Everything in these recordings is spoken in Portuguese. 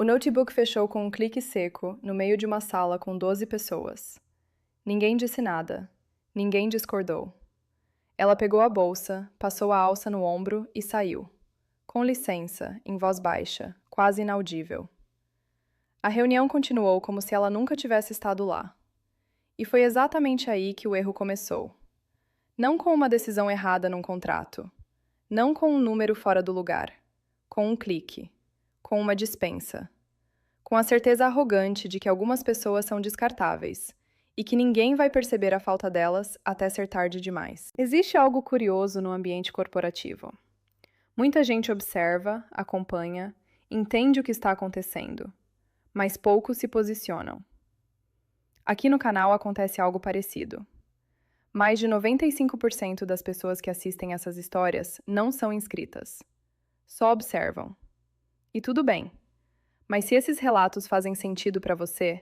O notebook fechou com um clique seco no meio de uma sala com 12 pessoas. Ninguém disse nada. Ninguém discordou. Ela pegou a bolsa, passou a alça no ombro e saiu. Com licença, em voz baixa, quase inaudível. A reunião continuou como se ela nunca tivesse estado lá. E foi exatamente aí que o erro começou. Não com uma decisão errada num contrato. Não com um número fora do lugar. Com um clique. Com uma dispensa. Com a certeza arrogante de que algumas pessoas são descartáveis e que ninguém vai perceber a falta delas até ser tarde demais. Existe algo curioso no ambiente corporativo. Muita gente observa, acompanha, entende o que está acontecendo, mas poucos se posicionam. Aqui no canal acontece algo parecido. Mais de 95% das pessoas que assistem essas histórias não são inscritas. Só observam. E tudo bem. Mas se esses relatos fazem sentido para você,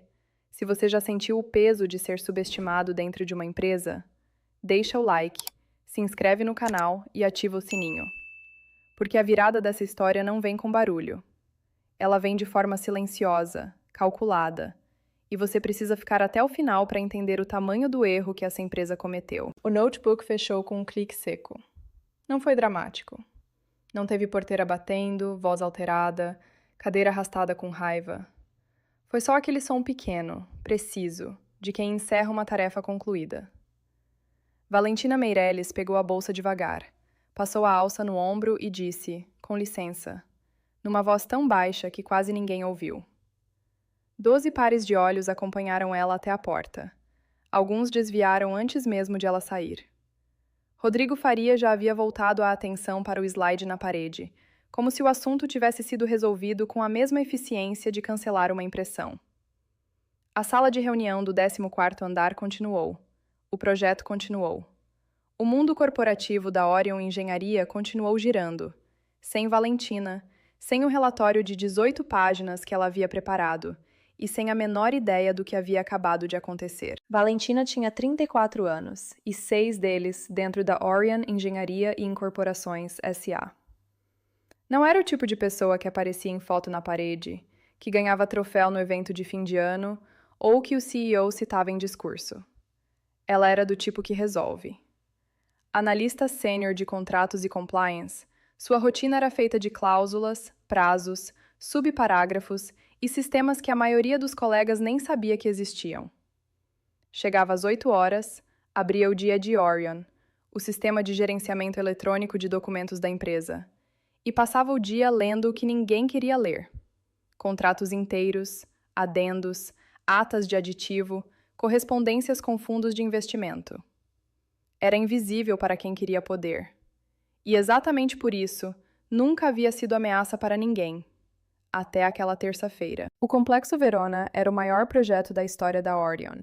se você já sentiu o peso de ser subestimado dentro de uma empresa, deixa o like, se inscreve no canal e ativa o sininho. Porque a virada dessa história não vem com barulho. Ela vem de forma silenciosa, calculada, e você precisa ficar até o final para entender o tamanho do erro que essa empresa cometeu. O notebook fechou com um clique seco. Não foi dramático. Não teve porteira batendo, voz alterada, cadeira arrastada com raiva. Foi só aquele som pequeno, preciso, de quem encerra uma tarefa concluída. Valentina Meirelles pegou a bolsa devagar, passou a alça no ombro e disse, com licença, numa voz tão baixa que quase ninguém ouviu. 12 pares de olhos acompanharam ela até a porta. Alguns desviaram antes mesmo de ela sair. Rodrigo Faria já havia voltado a atenção para o slide na parede, como se o assunto tivesse sido resolvido com a mesma eficiência de cancelar uma impressão. A sala de reunião do 14º andar continuou. O projeto continuou. O mundo corporativo da Orion Engenharia continuou girando, sem Valentina, sem o relatório de 18 páginas que ela havia preparado, e sem a menor ideia do que havia acabado de acontecer. Valentina tinha 34 anos, e 6 deles dentro da Orion Engenharia e Incorporações S.A. Não era o tipo de pessoa que aparecia em foto na parede, que ganhava troféu no evento de fim de ano ou que o CEO citava em discurso. Ela era do tipo que resolve. Analista sênior de contratos e compliance, sua rotina era feita de cláusulas, prazos, subparágrafos e sistemas que a maioria dos colegas nem sabia que existiam. Chegava às 8 horas, abria o dia de Orion, o sistema de gerenciamento eletrônico de documentos da empresa, e passava o dia lendo o que ninguém queria ler. Contratos inteiros, adendos, atas de aditivo, correspondências com fundos de investimento. Era invisível para quem queria poder. E exatamente por isso, nunca havia sido ameaça para ninguém. Até aquela terça-feira. O Complexo Verona era o maior projeto da história da Orion.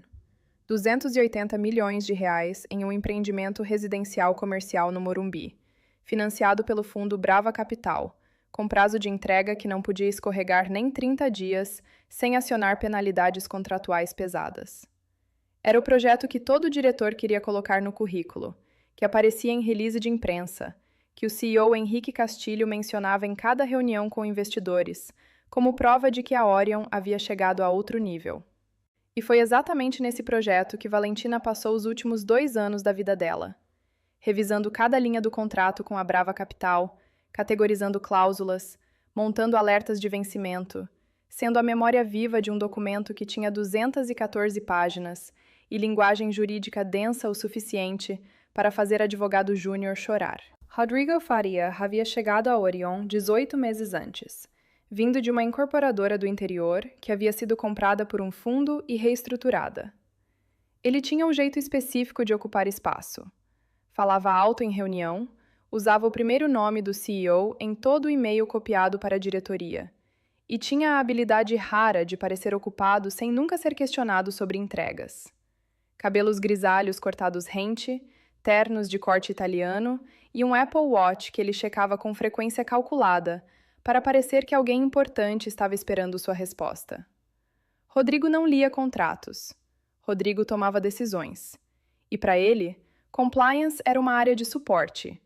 280 milhões de reais em um empreendimento residencial comercial no Morumbi, financiado pelo fundo Brava Capital, com prazo de entrega que não podia escorregar nem 30 dias sem acionar penalidades contratuais pesadas. Era o projeto que todo diretor queria colocar no currículo, que aparecia em release de imprensa, que o CEO Henrique Castilho mencionava em cada reunião com investidores, como prova de que a Orion havia chegado a outro nível. E foi exatamente nesse projeto que Valentina passou os últimos 2 anos da vida dela, revisando cada linha do contrato com a Brava Capital, categorizando cláusulas, montando alertas de vencimento, sendo a memória viva de um documento que tinha 214 páginas e linguagem jurídica densa o suficiente para fazer advogado júnior chorar. Rodrigo Faria havia chegado a Orion 18 meses antes, vindo de uma incorporadora do interior que havia sido comprada por um fundo e reestruturada. Ele tinha um jeito específico de ocupar espaço. Falava alto em reunião, usava o primeiro nome do CEO em todo o e-mail copiado para a diretoria, e tinha a habilidade rara de parecer ocupado sem nunca ser questionado sobre entregas. Cabelos grisalhos cortados rente, ternos de corte italiano e um Apple Watch que ele checava com frequência calculada, para parecer que alguém importante estava esperando sua resposta. Rodrigo não lia contratos. Rodrigo tomava decisões. E para ele, compliance era uma área de suporte,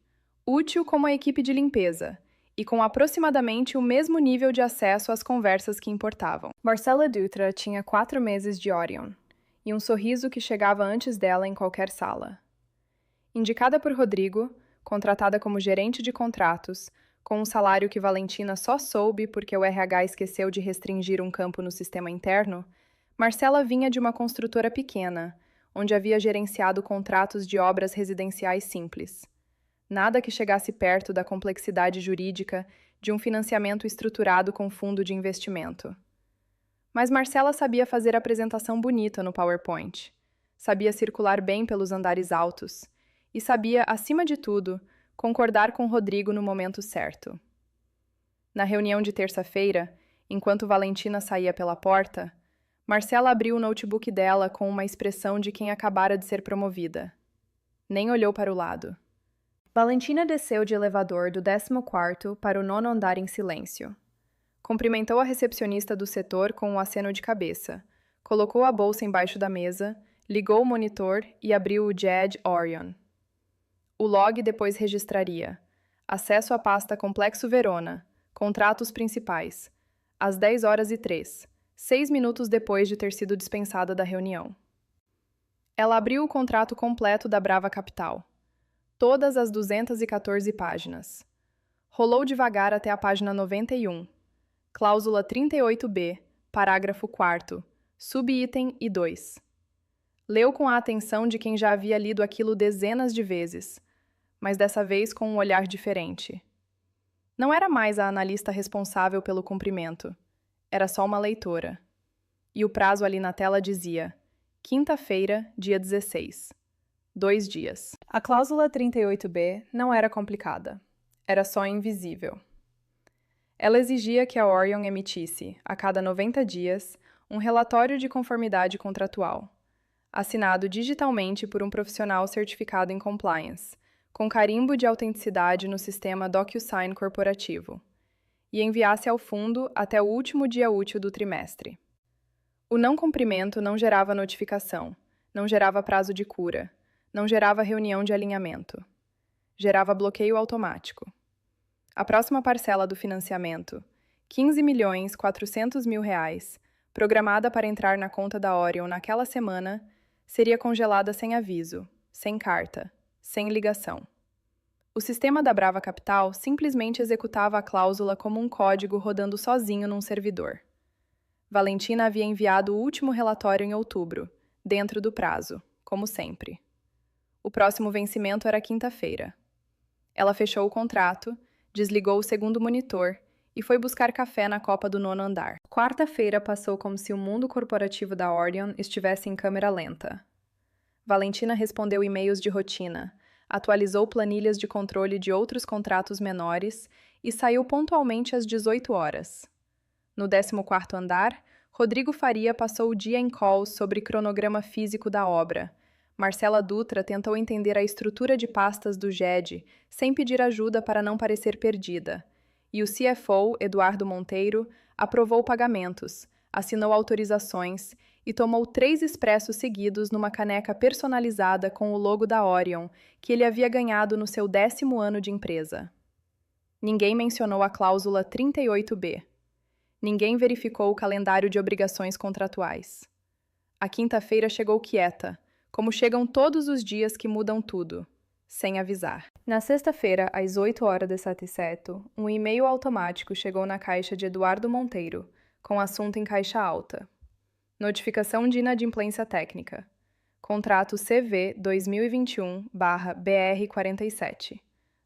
útil como a equipe de limpeza, e com aproximadamente o mesmo nível de acesso às conversas que importavam. Marcela Dutra tinha 4 meses de Orion, e um sorriso que chegava antes dela em qualquer sala. Indicada por Rodrigo, contratada como gerente de contratos, com um salário que Valentina só soube porque o RH esqueceu de restringir um campo no sistema interno, Marcela vinha de uma construtora pequena, onde havia gerenciado contratos de obras residenciais simples. Nada que chegasse perto da complexidade jurídica de um financiamento estruturado com fundo de investimento. Mas Marcela sabia fazer apresentação bonita no PowerPoint, sabia circular bem pelos andares altos e sabia, acima de tudo, concordar com Rodrigo no momento certo. Na reunião de terça-feira, enquanto Valentina saía pela porta, Marcela abriu o notebook dela com uma expressão de quem acabara de ser promovida. Nem olhou para o lado. Valentina desceu de elevador do 14º para o 9º andar em silêncio. Cumprimentou a recepcionista do setor com um aceno de cabeça, colocou a bolsa embaixo da mesa, ligou o monitor e abriu o JED Orion. O log depois registraria: acesso à pasta Complexo Verona, contratos principais, às 10h03, 6 minutos depois de ter sido dispensada da reunião. Ela abriu o contrato completo da Brava Capital. Todas as 214 páginas. Rolou devagar até a página 91. Cláusula 38b, parágrafo 4º, subitem I2. Leu com a atenção de quem já havia lido aquilo dezenas de vezes, mas dessa vez com um olhar diferente. Não era mais a analista responsável pelo cumprimento. Era só uma leitora. E o prazo ali na tela dizia: quinta-feira, dia 16. 2 dias. A cláusula 38b não era complicada. Era só invisível. Ela exigia que a Orion emitisse, a cada 90 dias, um relatório de conformidade contratual, assinado digitalmente por um profissional certificado em compliance, com carimbo de autenticidade no sistema DocuSign corporativo, e enviasse ao fundo até o último dia útil do trimestre. O não cumprimento não gerava notificação, não gerava prazo de cura, não gerava reunião de alinhamento. Gerava bloqueio automático. A próxima parcela do financiamento, R$ 15.400.000, programada para entrar na conta da Orion naquela semana, seria congelada sem aviso, sem carta, sem ligação. O sistema da Brava Capital simplesmente executava a cláusula como um código rodando sozinho num servidor. Valentina havia enviado o último relatório em outubro, dentro do prazo, como sempre. O próximo vencimento era quinta-feira. Ela fechou o contrato, desligou o segundo monitor e foi buscar café na copa do 9º andar. Quarta-feira passou como se o mundo corporativo da Orion estivesse em câmera lenta. Valentina respondeu e-mails de rotina, atualizou planilhas de controle de outros contratos menores e saiu pontualmente às 18 horas. No 14º andar, Rodrigo Faria passou o dia em calls sobre cronograma físico da obra. Marcela Dutra tentou entender a estrutura de pastas do GED, sem pedir ajuda para não parecer perdida. E o CFO, Eduardo Monteiro, aprovou pagamentos, assinou autorizações e tomou 3 expressos seguidos numa caneca personalizada com o logo da Orion, que ele havia ganhado no seu 10º ano de empresa. Ninguém mencionou a cláusula 38b. Ninguém verificou o calendário de obrigações contratuais. A quinta-feira chegou quieta, como chegam todos os dias que mudam tudo, sem avisar. Na sexta-feira, às 8h17, um e-mail automático chegou na caixa de Eduardo Monteiro, com assunto em caixa alta. Notificação de inadimplência técnica. Contrato CV 2021/BR47.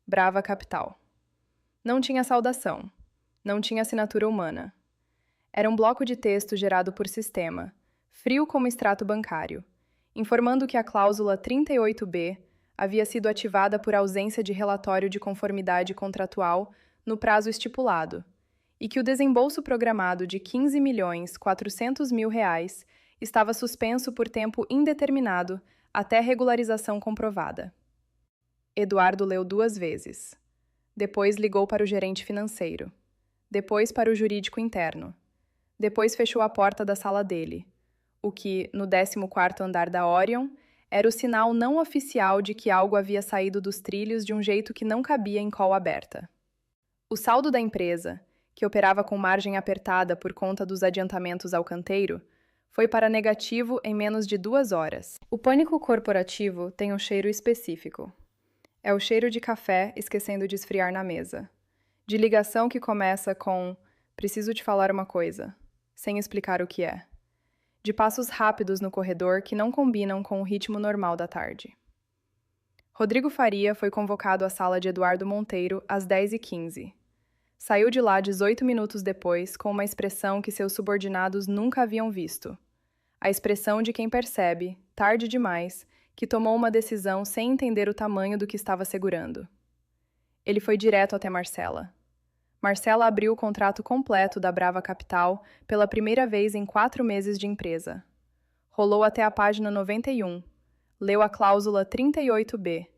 Brava Capital. Não tinha saudação. Não tinha assinatura humana. Era um bloco de texto gerado por sistema, frio como extrato bancário, informando que a cláusula 38b havia sido ativada por ausência de relatório de conformidade contratual no prazo estipulado e que o desembolso programado de R$ 15.400.000 estava suspenso por tempo indeterminado até regularização comprovada. Eduardo leu 2 vezes. Depois ligou para o gerente financeiro. Depois para o jurídico interno. Depois fechou a porta da sala dele, o que, no 14º andar da Orion, era o sinal não oficial de que algo havia saído dos trilhos de um jeito que não cabia em call aberta. O saldo da empresa, que operava com margem apertada por conta dos adiantamentos ao canteiro, foi para negativo em menos de 2 horas. O pânico corporativo tem um cheiro específico. É o cheiro de café esquecendo de esfriar na mesa. De ligação que começa com "preciso te falar uma coisa", sem explicar o que é. De passos rápidos no corredor que não combinam com o ritmo normal da tarde. Rodrigo Faria foi convocado à sala de Eduardo Monteiro às 10h15. Saiu de lá 18 minutos depois com uma expressão que seus subordinados nunca haviam visto. A expressão de quem percebe, tarde demais, que tomou uma decisão sem entender o tamanho do que estava segurando. Ele foi direto até Marcela. Marcela abriu o contrato completo da Brava Capital pela primeira vez em 4 meses de empresa. Rolou até a página 91, leu a cláusula 38B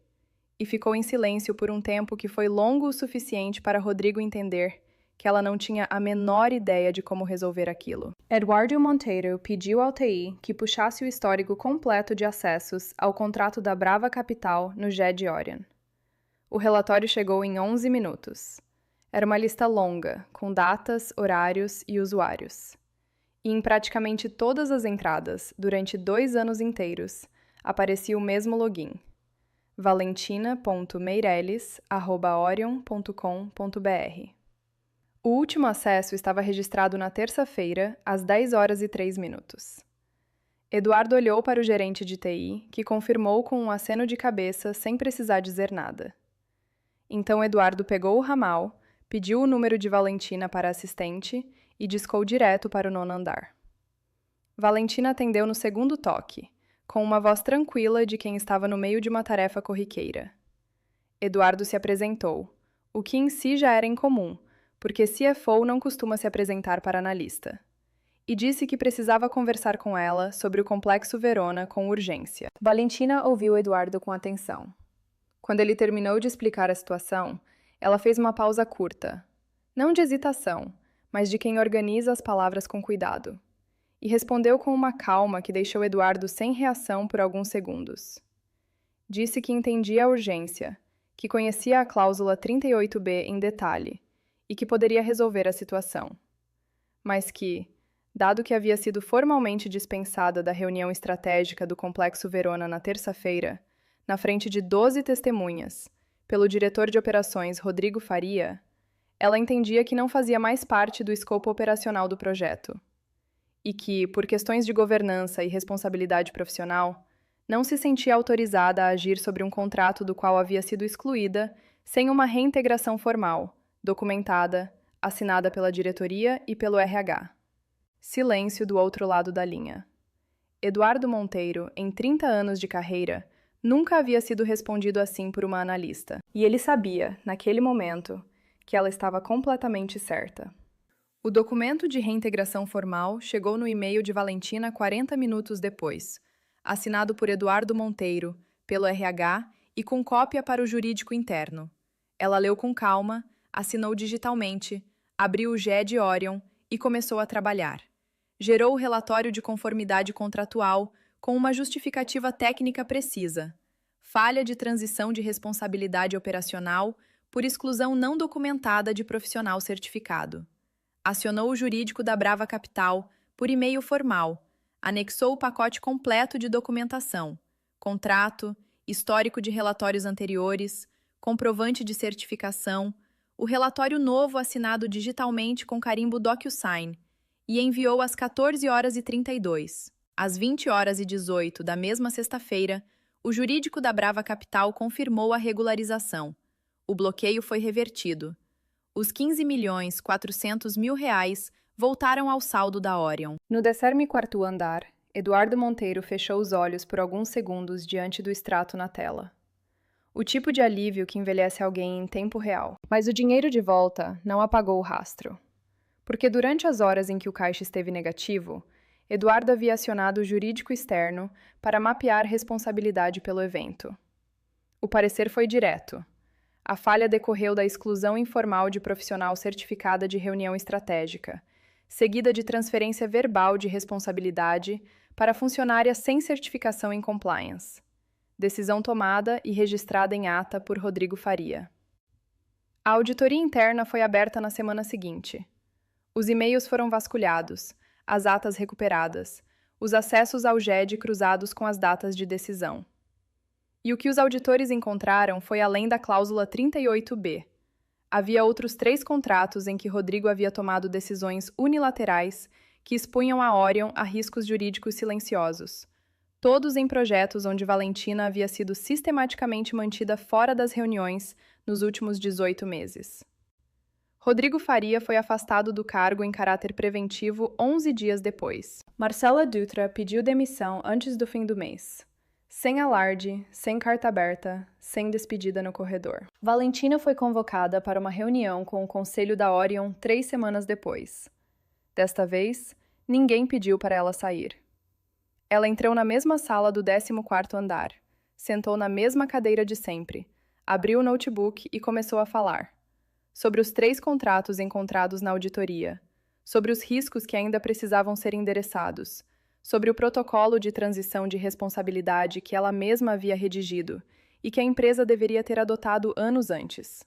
e ficou em silêncio por um tempo que foi longo o suficiente para Rodrigo entender que ela não tinha a menor ideia de como resolver aquilo. Eduardo Monteiro pediu ao TI que puxasse o histórico completo de acessos ao contrato da Brava Capital no GED Orion. O relatório chegou em 11 minutos. Era uma lista longa, com datas, horários e usuários. E em praticamente todas as entradas, durante 2 anos inteiros, aparecia o mesmo login: valentina.meireles@orion.com.br. O último acesso estava registrado na terça-feira, às 10h03. Eduardo olhou para o gerente de TI, que confirmou com um aceno de cabeça sem precisar dizer nada. Então Eduardo pegou o ramal, pediu o número de Valentina para a assistente e discou direto para o 9º andar. Valentina atendeu no segundo toque, com uma voz tranquila de quem estava no meio de uma tarefa corriqueira. Eduardo se apresentou, o que em si já era incomum, porque CFO não costuma se apresentar para analista, e disse que precisava conversar com ela sobre o Complexo Verona com urgência. Valentina ouviu Eduardo com atenção. Quando ele terminou de explicar a situação, ela fez uma pausa curta, não de hesitação, mas de quem organiza as palavras com cuidado, e respondeu com uma calma que deixou Eduardo sem reação por alguns segundos. Disse que entendia a urgência, que conhecia a cláusula 38B em detalhe e que poderia resolver a situação, mas que, dado que havia sido formalmente dispensada da reunião estratégica do Complexo Verona na terça-feira, na frente de 12 testemunhas, pelo diretor de operações Rodrigo Faria, ela entendia que não fazia mais parte do escopo operacional do projeto e que, por questões de governança e responsabilidade profissional, não se sentia autorizada a agir sobre um contrato do qual havia sido excluída sem uma reintegração formal, documentada, assinada pela diretoria e pelo RH. Silêncio do outro lado da linha. Eduardo Monteiro, em 30 anos de carreira, nunca havia sido respondido assim por uma analista. E ele sabia, naquele momento, que ela estava completamente certa. O documento de reintegração formal chegou no e-mail de Valentina 40 minutos depois, assinado por Eduardo Monteiro, pelo RH e com cópia para o jurídico interno. Ela leu com calma, assinou digitalmente, abriu o GED Orion e começou a trabalhar. Gerou o relatório de conformidade contratual com uma justificativa técnica precisa: falha de transição de responsabilidade operacional por exclusão não documentada de profissional certificado. Acionou o jurídico da Brava Capital por e-mail formal, anexou o pacote completo de documentação, contrato, histórico de relatórios anteriores, comprovante de certificação, o relatório novo assinado digitalmente com carimbo DocuSign e enviou às 14h32. Às 20h18 da mesma sexta-feira, o jurídico da Brava Capital confirmou a regularização. O bloqueio foi revertido. Os R$15.400.000 voltaram ao saldo da Orion. No 14º andar, Eduardo Monteiro fechou os olhos por alguns segundos diante do extrato na tela. O tipo de alívio que envelhece alguém em tempo real. Mas o dinheiro de volta não apagou o rastro. Porque durante as horas em que o caixa esteve negativo, Eduardo havia acionado o jurídico externo para mapear responsabilidade pelo evento. O parecer foi direto. A falha decorreu da exclusão informal de profissional certificada de reunião estratégica, seguida de transferência verbal de responsabilidade para funcionária sem certificação em compliance. Decisão tomada e registrada em ata por Rodrigo Faria. A auditoria interna foi aberta na semana seguinte. Os e-mails foram vasculhados, as atas recuperadas, os acessos ao GED cruzados com as datas de decisão. E o que os auditores encontraram foi além da cláusula 38B. Havia outros 3 contratos em que Rodrigo havia tomado decisões unilaterais que expunham a Orion a riscos jurídicos silenciosos, todos em projetos onde Valentina havia sido sistematicamente mantida fora das reuniões nos últimos 18 meses. Rodrigo Faria foi afastado do cargo em caráter preventivo 11 dias depois. Marcela Dutra pediu demissão antes do fim do mês. Sem alarde, sem carta aberta, sem despedida no corredor. Valentina foi convocada para uma reunião com o conselho da Orion 3 semanas depois. Desta vez, ninguém pediu para ela sair. Ela entrou na mesma sala do 14º andar, sentou na mesma cadeira de sempre, abriu o notebook e começou a falar. Sobre os 3 contratos encontrados na auditoria, sobre os riscos que ainda precisavam ser endereçados, sobre o protocolo de transição de responsabilidade que ela mesma havia redigido e que a empresa deveria ter adotado anos antes.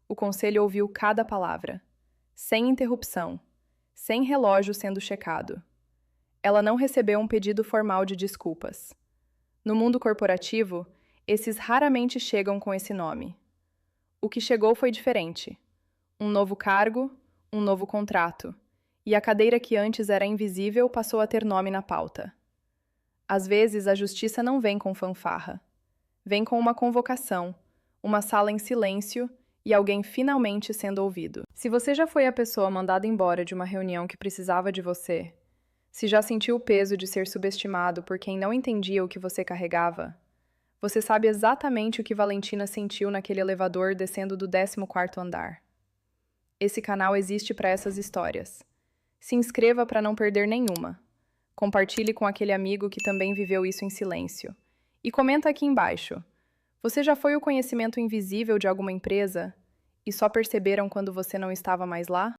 O conselho ouviu cada palavra, sem interrupção, sem relógio sendo checado. Ela não recebeu um pedido formal de desculpas. No mundo corporativo, esses raramente chegam com esse nome. O que chegou foi diferente. Um novo cargo, um novo contrato, e a cadeira que antes era invisível passou a ter nome na pauta. Às vezes, a justiça não vem com fanfarra. Vem com uma convocação, uma sala em silêncio e alguém finalmente sendo ouvido. Se você já foi a pessoa mandada embora de uma reunião que precisava de você, se já sentiu o peso de ser subestimado por quem não entendia o que você carregava, você sabe exatamente o que Valentina sentiu naquele elevador descendo do 14º andar. Esse canal existe para essas histórias. Se inscreva para não perder nenhuma. Compartilhe com aquele amigo que também viveu isso em silêncio. E comenta aqui embaixo. Você já foi o conhecimento invisível de alguma empresa e só perceberam quando você não estava mais lá?